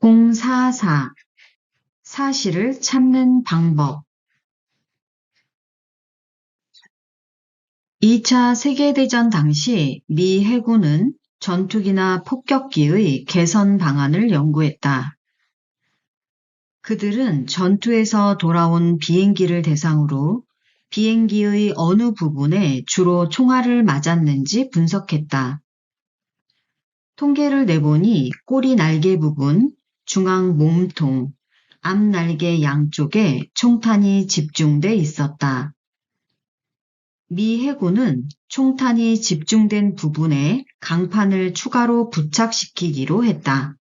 044 사실을 찾는 방법 2차 세계대전 당시 미 해군은 전투기나 폭격기의 개선 방안을 연구했다. 그들은 전투에서 돌아온 비행기를 대상으로 비행기의 어느 부분에 주로 총알을 맞았는지 분석했다. 통계를 내보니 꼬리 날개 부분, 중앙 몸통, 앞 날개 양쪽에 총탄이 집중돼 있었다. 미 해군은 총탄이 집중된 부분에 강판을 추가로 부착시키기로 했다.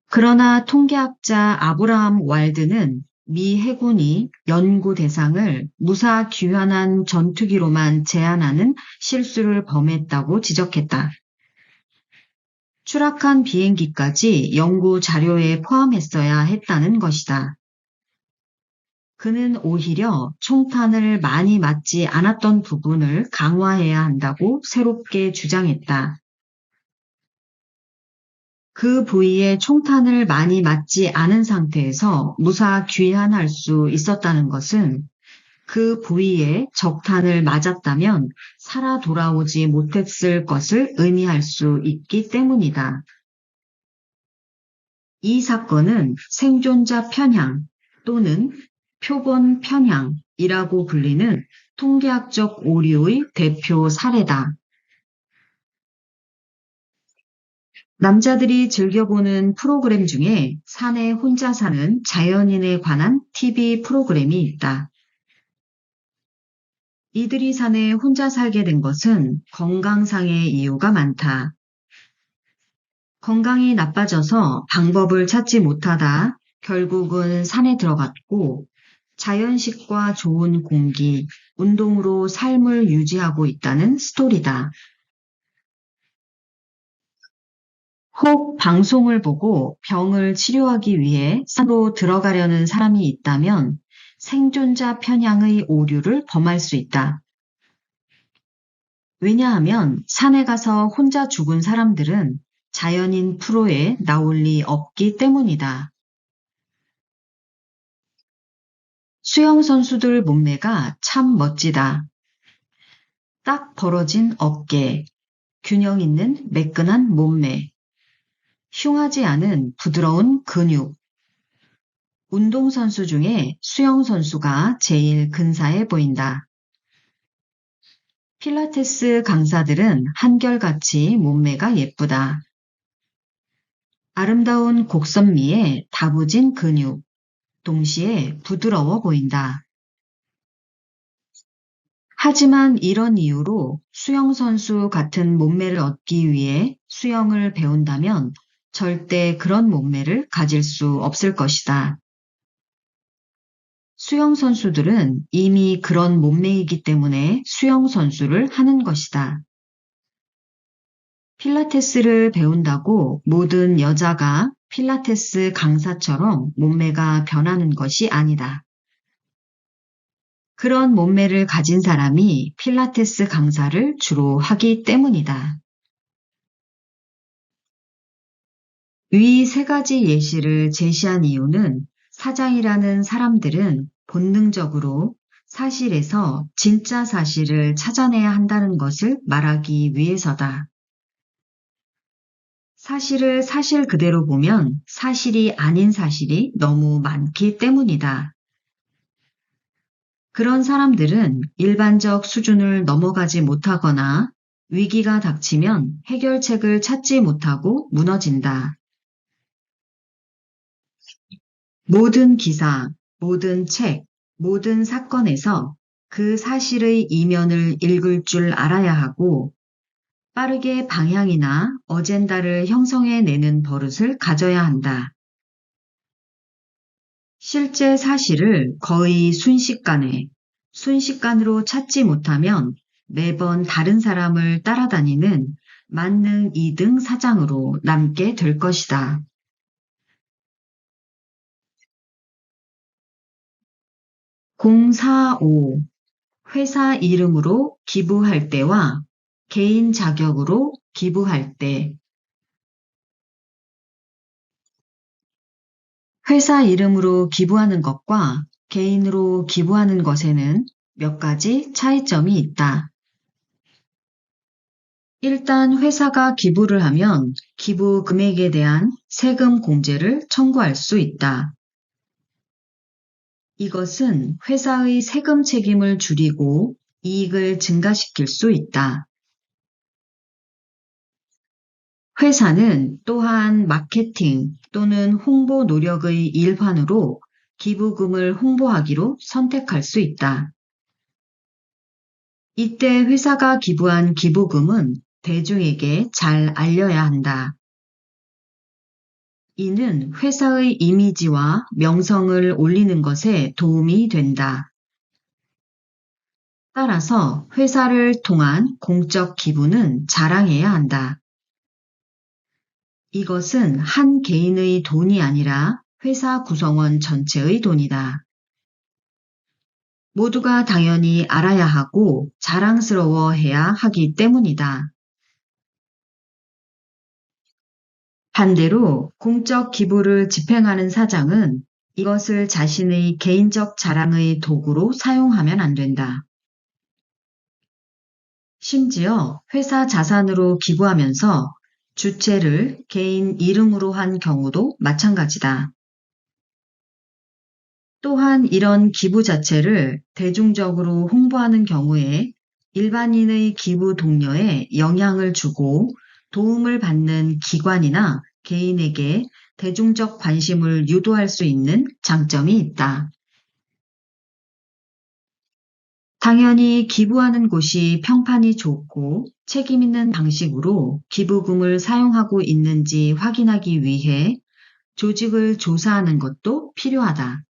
그러나 통계학자 아브라함 왈드는 미 해군이 연구 대상을 무사 귀환한 전투기로만 제한하는 실수를 범했다고 지적했다. 추락한 비행기까지 연구 자료에 포함했어야 했다는 것이다. 그는 오히려 총탄을 많이 맞지 않았던 부분을 강화해야 한다고 새롭게 주장했다. 그 부위에 총탄을 많이 맞지 않은 상태에서 무사 귀환할 수 있었다는 것은 그 부위에 적탄을 맞았다면 살아 돌아오지 못했을 것을 의미할 수 있기 때문이다. 이 사건은 생존자 편향 또는 표본 편향이라고 불리는 통계학적 오류의 대표 사례다. 남자들이 즐겨보는 프로그램 중에 산에 혼자 사는 자연인에 관한 TV 프로그램이 있다. 이들이 산에 혼자 살게 된 것은 건강상의 이유가 많다. 건강이 나빠져서 방법을 찾지 못하다 결국은 산에 들어갔고 자연식과 좋은 공기, 운동으로 삶을 유지하고 있다는 스토리다. 혹 방송을 보고 병을 치료하기 위해 산으로 들어가려는 사람이 있다면 생존자 편향의 오류를 범할 수 있다. 왜냐하면 산에 가서 혼자 죽은 사람들은 자연인 프로에 나올 리 없기 때문이다. 수영선수들 몸매가 참 멋지다. 딱 벌어진 어깨, 균형 있는 매끈한 몸매, 흉하지 않은 부드러운 근육. 운동선수 중에 수영선수가 제일 근사해 보인다. 필라테스 강사들은 한결같이 몸매가 예쁘다. 아름다운 곡선미에 다부진 근육, 동시에 부드러워 보인다. 하지만 이런 이유로 수영선수 같은 몸매를 얻기 위해 수영을 배운다면 절대 그런 몸매를 가질 수 없을 것이다. 수영선수들은 이미 그런 몸매이기 때문에 수영선수를 하는 것이다. 필라테스를 배운다고 모든 여자가 필라테스 강사처럼 몸매가 변하는 것이 아니다. 그런 몸매를 가진 사람이 필라테스 강사를 주로 하기 때문이다. 위 세 가지 예시를 제시한 이유는 사장이라는 사람들은 본능적으로 사실에서 진짜 사실을 찾아내야 한다는 것을 말하기 위해서다. 사실을 사실 그대로 보면 사실이 아닌 사실이 너무 많기 때문이다. 그런 사람들은 일반적 수준을 넘어가지 못하거나 위기가 닥치면 해결책을 찾지 못하고 무너진다. 모든 기사, 모든 책, 모든 사건에서 그 사실의 이면을 읽을 줄 알아야 하고 빠르게 방향이나 어젠다를 형성해내는 버릇을 가져야 한다. 실제 사실을 거의 순식간으로 찾지 못하면 매번 다른 사람을 따라다니는 만능 2등 사장으로 남게 될 것이다. 045 회사 이름으로 기부할 때와 개인 자격으로 기부할 때, 회사 이름으로 기부하는 것과 개인으로 기부하는 것에는 몇 가지 차이점이 있다. 일단 회사가 기부를 하면 기부 금액에 대한 세금 공제를 청구할 수 있다. 이것은 회사의 세금 책임을 줄이고 이익을 증가시킬 수 있다. 회사는 또한 마케팅 또는 홍보 노력의 일환으로 기부금을 홍보하기로 선택할 수 있다. 이때 회사가 기부한 기부금은 대중에게 잘 알려야 한다. 이는 회사의 이미지와 명성을 올리는 것에 도움이 된다. 따라서 회사를 통한 공적 기부는 자랑해야 한다. 이것은 한 개인의 돈이 아니라 회사 구성원 전체의 돈이다. 모두가 당연히 알아야 하고 자랑스러워해야 하기 때문이다. 반대로 공적 기부를 집행하는 사장은 이것을 자신의 개인적 자랑의 도구로 사용하면 안 된다. 심지어 회사 자산으로 기부하면서 주체를 개인 이름으로 한 경우도 마찬가지다. 또한 이런 기부 자체를 대중적으로 홍보하는 경우에 일반인의 기부 동료에 영향을 주고 도움을 받는 기관이나 개인에게 대중적 관심을 유도할 수 있는 장점이 있다. 당연히 기부하는 곳이 평판이 좋고 책임 있는 방식으로 기부금을 사용하고 있는지 확인하기 위해 조직을 조사하는 것도 필요하다.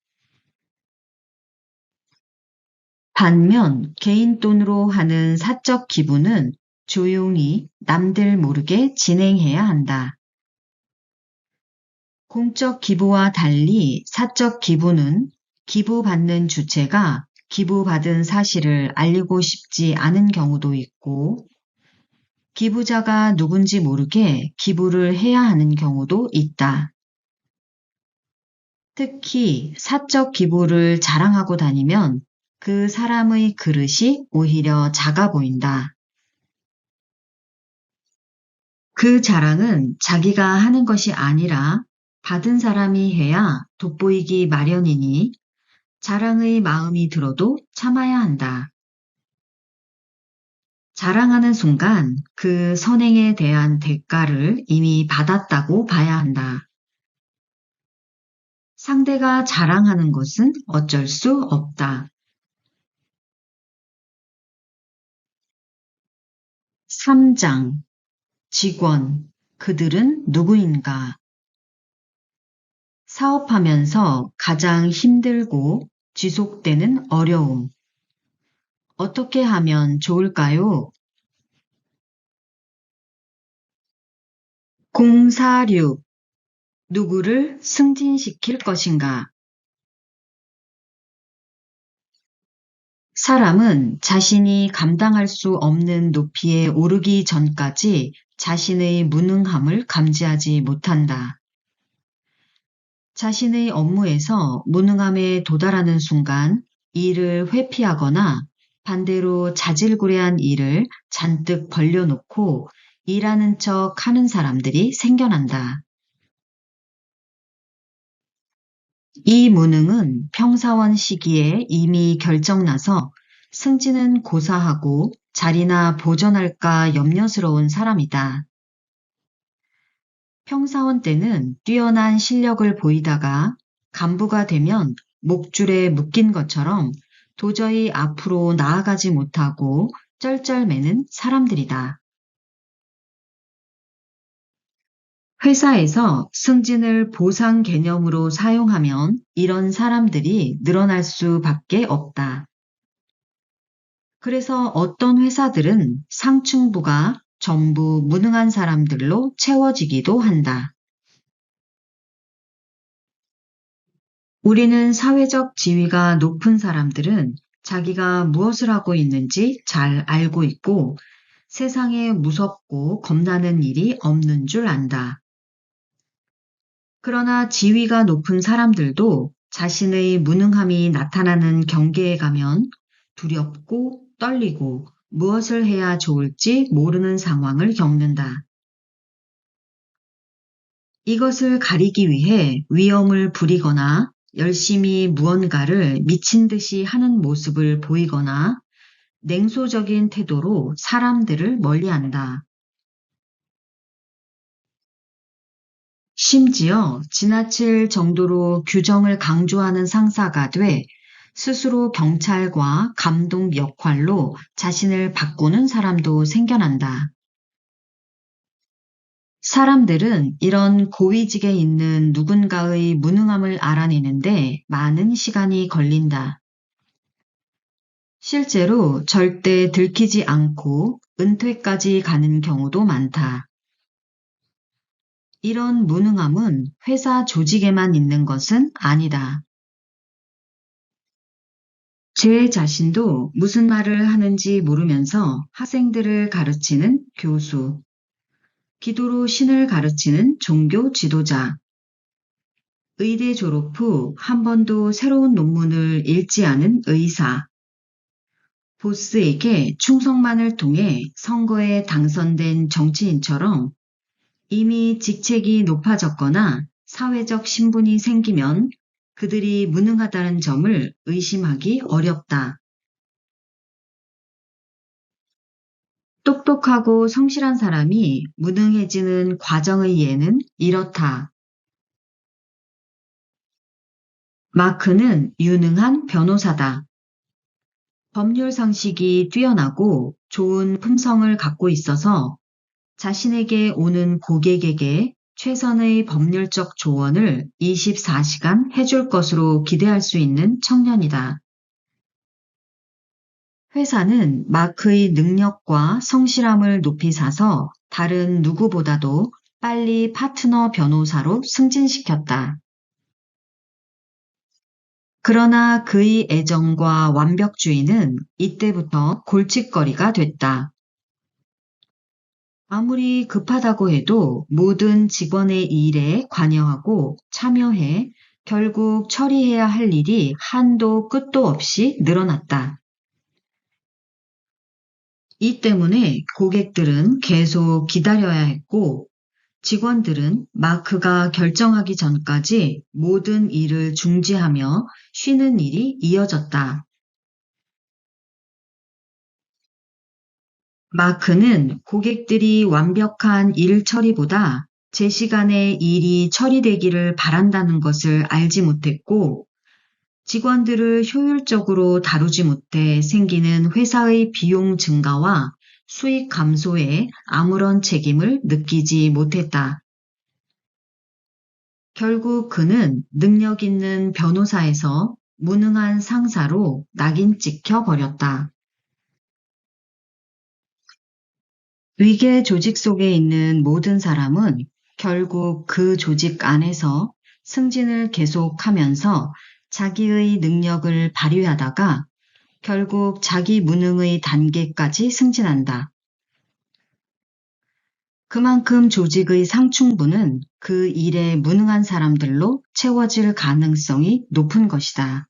반면 개인 돈으로 하는 사적 기부는 조용히 남들 모르게 진행해야 한다. 공적 기부와 달리 사적 기부는 기부받는 주체가 기부받은 사실을 알리고 싶지 않은 경우도 있고, 기부자가 누군지 모르게 기부를 해야 하는 경우도 있다. 특히 사적 기부를 자랑하고 다니면 그 사람의 그릇이 오히려 작아 보인다. 그 자랑은 자기가 하는 것이 아니라 받은 사람이 해야 돋보이기 마련이니 자랑의 마음이 들어도 참아야 한다. 자랑하는 순간 그 선행에 대한 대가를 이미 받았다고 봐야 한다. 상대가 자랑하는 것은 어쩔 수 없다. 3장 직원, 그들은 누구인가? 사업하면서 가장 힘들고 지속되는 어려움. 어떻게 하면 좋을까요? 046. 누구를 승진시킬 것인가? 사람은 자신이 감당할 수 없는 높이에 오르기 전까지 자신의 무능함을 감지하지 못한다. 자신의 업무에서 무능함에 도달하는 순간 일을 회피하거나 반대로 자질구레한 일을 잔뜩 벌려놓고 일하는 척 하는 사람들이 생겨난다. 이 무능은 평사원 시기에 이미 결정나서 승진은 고사하고 자리나 보전할까 염려스러운 사람이다. 평사원 때는 뛰어난 실력을 보이다가 간부가 되면 목줄에 묶인 것처럼 도저히 앞으로 나아가지 못하고 쩔쩔매는 사람들이다. 회사에서 승진을 보상 개념으로 사용하면 이런 사람들이 늘어날 수밖에 없다. 그래서 어떤 회사들은 상층부가 전부 무능한 사람들로 채워지기도 한다. 우리는 사회적 지위가 높은 사람들은 자기가 무엇을 하고 있는지 잘 알고 있고 세상에 무섭고 겁나는 일이 없는 줄 안다. 그러나 지위가 높은 사람들도 자신의 무능함이 나타나는 경계에 가면 두렵고 떨리고 무엇을 해야 좋을지 모르는 상황을 겪는다. 이것을 가리기 위해 위험을 부리거나 열심히 무언가를 미친 듯이 하는 모습을 보이거나 냉소적인 태도로 사람들을 멀리한다. 심지어 지나칠 정도로 규정을 강조하는 상사가 돼 스스로 경찰과 감독 역할로 자신을 바꾸는 사람도 생겨난다. 사람들은 이런 고위직에 있는 누군가의 무능함을 알아내는데 많은 시간이 걸린다. 실제로 절대 들키지 않고 은퇴까지 가는 경우도 많다. 이런 무능함은 회사 조직에만 있는 것은 아니다. 제 자신도 무슨 말을 하는지 모르면서 학생들을 가르치는 교수, 기도로 신을 가르치는 종교 지도자, 의대 졸업 후 한 번도 새로운 논문을 읽지 않은 의사, 보스에게 충성만을 통해 선거에 당선된 정치인처럼 이미 직책이 높아졌거나 사회적 신분이 생기면 그들이 무능하다는 점을 의심하기 어렵다. 똑똑하고 성실한 사람이 무능해지는 과정의 예는 이렇다. 마크는 유능한 변호사다. 법률 상식이 뛰어나고 좋은 품성을 갖고 있어서 자신에게 오는 고객에게 최선의 법률적 조언을 24시간 해줄 것으로 기대할 수 있는 청년이다. 회사는 마크의 능력과 성실함을 높이 사서 다른 누구보다도 빨리 파트너 변호사로 승진시켰다. 그러나 그의 애정과 완벽주의는 이때부터 골칫거리가 됐다. 아무리 급하다고 해도 모든 직원의 일에 관여하고 참여해 결국 처리해야 할 일이 한도 끝도 없이 늘어났다. 이 때문에 고객들은 계속 기다려야 했고 직원들은 마크가 결정하기 전까지 모든 일을 중지하며 쉬는 일이 이어졌다. 마크는 고객들이 완벽한 일 처리보다 제 시간에 일이 처리되기를 바란다는 것을 알지 못했고 직원들을 효율적으로 다루지 못해 생기는 회사의 비용 증가와 수익 감소에 아무런 책임을 느끼지 못했다. 결국 그는 능력 있는 변호사에서 무능한 상사로 낙인 찍혀 버렸다. 위계 조직 속에 있는 모든 사람은 결국 그 조직 안에서 승진을 계속하면서 자기의 능력을 발휘하다가 결국 자기 무능의 단계까지 승진한다. 그만큼 조직의 상층부는 그 일에 무능한 사람들로 채워질 가능성이 높은 것이다.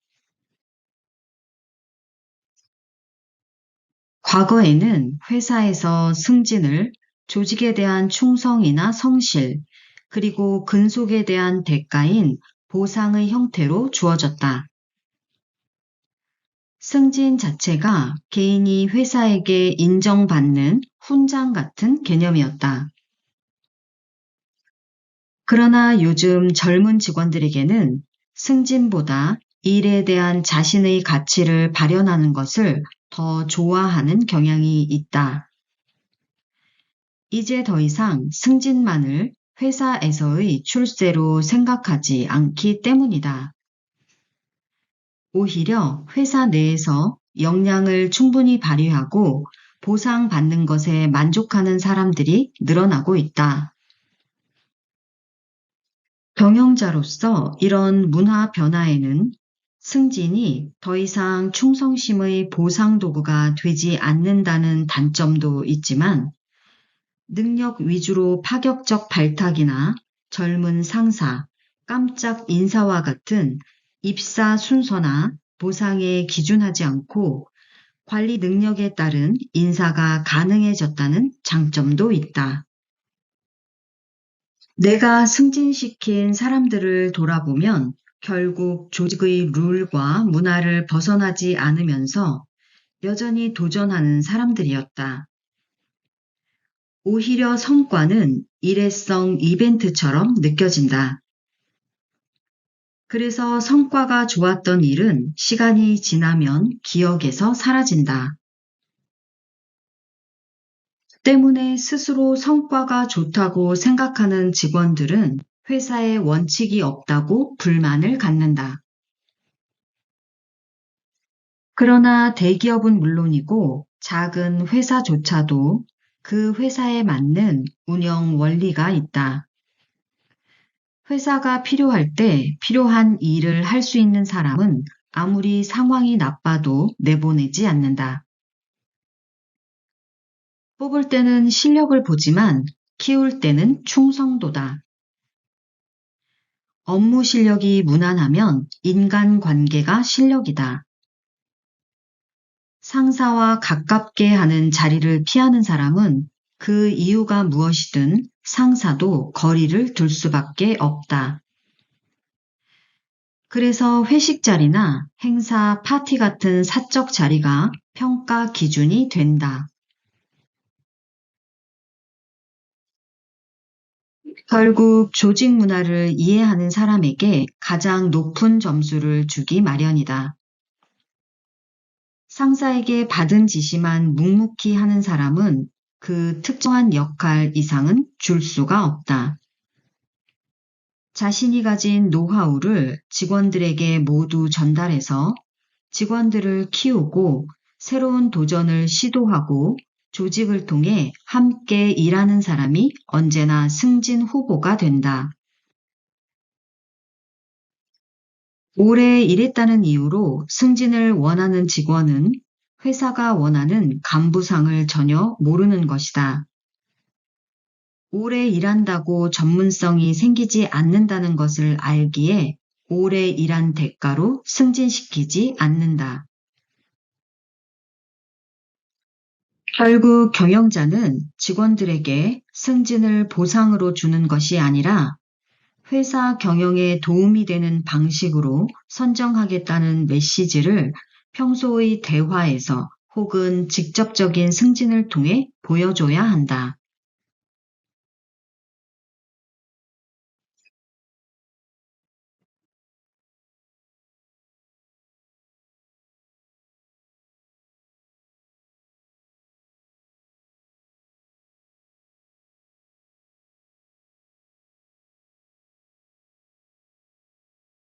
과거에는 회사에서 승진을 조직에 대한 충성이나 성실, 그리고 근속에 대한 대가인 보상의 형태로 주어졌다. 승진 자체가 개인이 회사에게 인정받는 훈장 같은 개념이었다. 그러나 요즘 젊은 직원들에게는 승진보다 일에 대한 자신의 가치를 발현하는 것을 더 좋아하는 경향이 있다. 이제 더 이상 승진만을 회사에서의 출세로 생각하지 않기 때문이다. 오히려 회사 내에서 역량을 충분히 발휘하고 보상받는 것에 만족하는 사람들이 늘어나고 있다. 경영자로서 이런 문화 변화에는 승진이 더 이상 충성심의 보상 도구가 되지 않는다는 단점도 있지만 능력 위주로 파격적 발탁이나 젊은 상사, 깜짝 인사와 같은 입사 순서나 보상에 기준하지 않고 관리 능력에 따른 인사가 가능해졌다는 장점도 있다. 내가 승진시킨 사람들을 돌아보면 결국 조직의 룰과 문화를 벗어나지 않으면서 여전히 도전하는 사람들이었다. 오히려 성과는 일회성 이벤트처럼 느껴진다. 그래서 성과가 좋았던 일은 시간이 지나면 기억에서 사라진다. 때문에 스스로 성과가 좋다고 생각하는 직원들은 회사에 원칙이 없다고 불만을 갖는다. 그러나 대기업은 물론이고 작은 회사조차도 그 회사에 맞는 운영 원리가 있다. 회사가 필요할 때 필요한 일을 할 수 있는 사람은 아무리 상황이 나빠도 내보내지 않는다. 뽑을 때는 실력을 보지만 키울 때는 충성도다. 업무 실력이 무난하면 인간관계가 실력이다. 상사와 가깝게 하는 자리를 피하는 사람은 그 이유가 무엇이든 상사도 거리를 둘 수밖에 없다. 그래서 회식 자리나 행사, 파티 같은 사적 자리가 평가 기준이 된다. 결국 조직 문화를 이해하는 사람에게 가장 높은 점수를 주기 마련이다. 상사에게 받은 지시만 묵묵히 하는 사람은 그 특정한 역할 이상은 줄 수가 없다. 자신이 가진 노하우를 직원들에게 모두 전달해서 직원들을 키우고 새로운 도전을 시도하고 조직을 통해 함께 일하는 사람이 언제나 승진 후보가 된다. 오래 일했다는 이유로 승진을 원하는 직원은 회사가 원하는 간부상을 전혀 모르는 것이다. 오래 일한다고 전문성이 생기지 않는다는 것을 알기에 오래 일한 대가로 승진시키지 않는다. 결국 경영자는 직원들에게 승진을 보상으로 주는 것이 아니라 회사 경영에 도움이 되는 방식으로 선정하겠다는 메시지를 평소의 대화에서 혹은 직접적인 승진을 통해 보여줘야 한다.